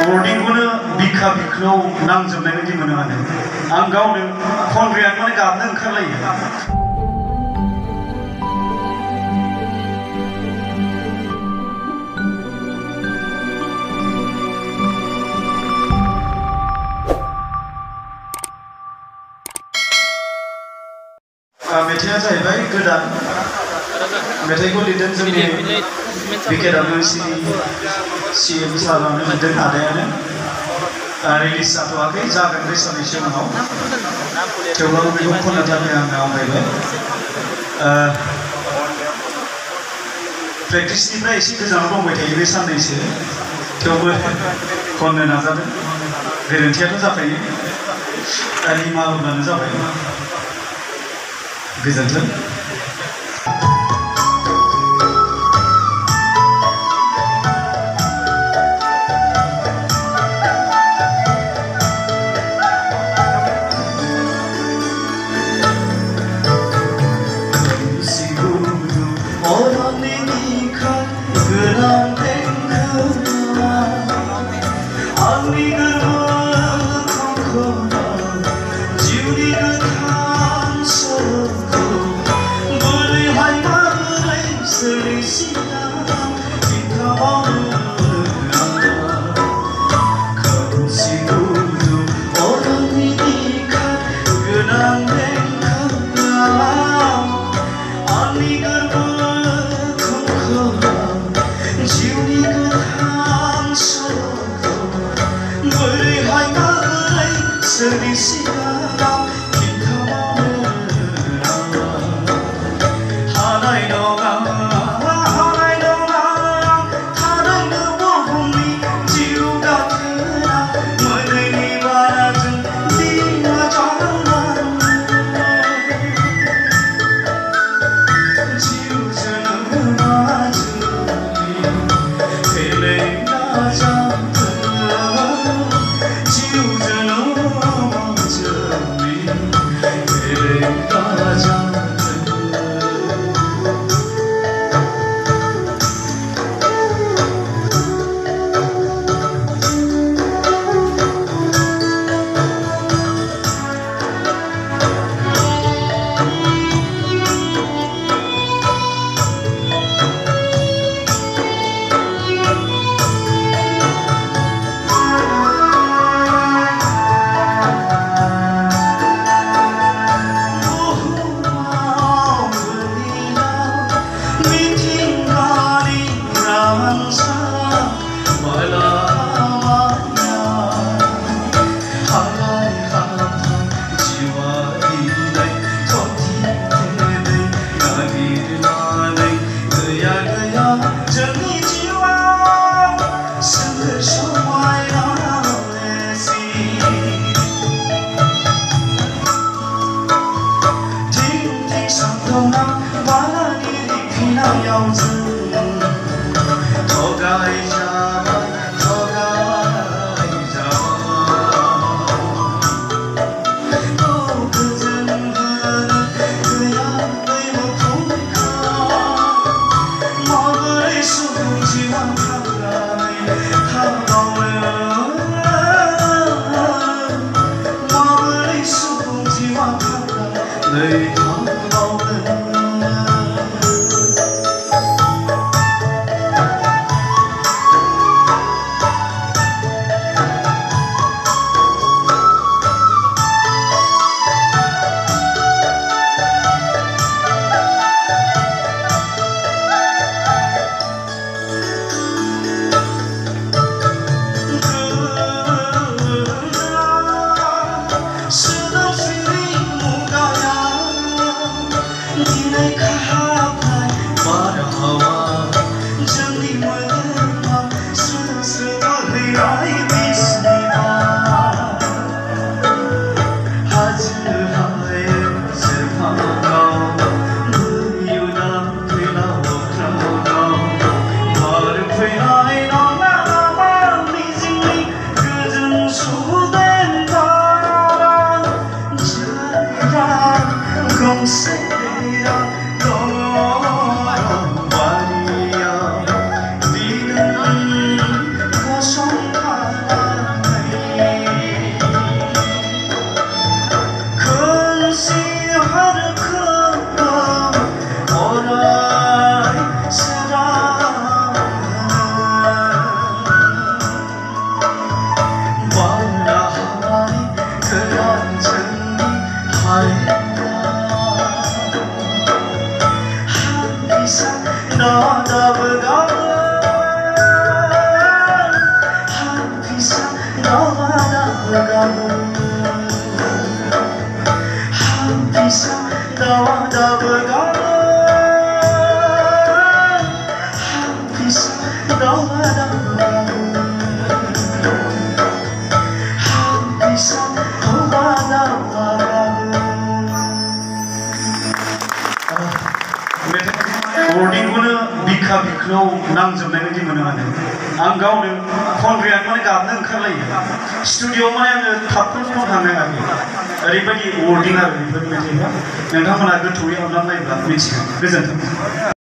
बर्डिंखौनो बिखा बिख्लोआव नांजोबनाय बायदि मोनो माने आं गावनो खनग्रायानो माने गाबनो ओंखारलायो। मेथाइआ जाहैबाय गोदान मेथाइखौ लिरदों जोंनि बिकेडब्लिउसि CM सारानो लिरदों आदायानो रिलिज जाथ'वाखै जागोन बे साननैसो उनाव थेवब्लाबो बेखौ खननो थाखाय आं आवगायबाय प्रेक्टिसनिफ्राय एसे गोजानाव दंबाय थायो बे साननैसो थेवबो खननो नाजादों गोरोन्थियाथ' जाखायो निमाहा होब्लानो जाबाय गोजोन्थों। Không sẽ गावा दाबो गावा हाफिसा गावा दाबो हाफिसा गावा दाबो वर्डिंखौनो बिखा बिख्लोआव नांजोबनाय बायदि मोनो माने आं गावनो खनग्रायानो माने गाबनो ओंखारलायो स्टुडिअ'आव माने आङो थाबखौनो खननो हायाखै ओरैबायदि वर्डिं आरो बेफोर मेथाइआ नोंथांमोना गोथौयै हाबनानै नायोब्ला मिथिगोन गोजोन्थों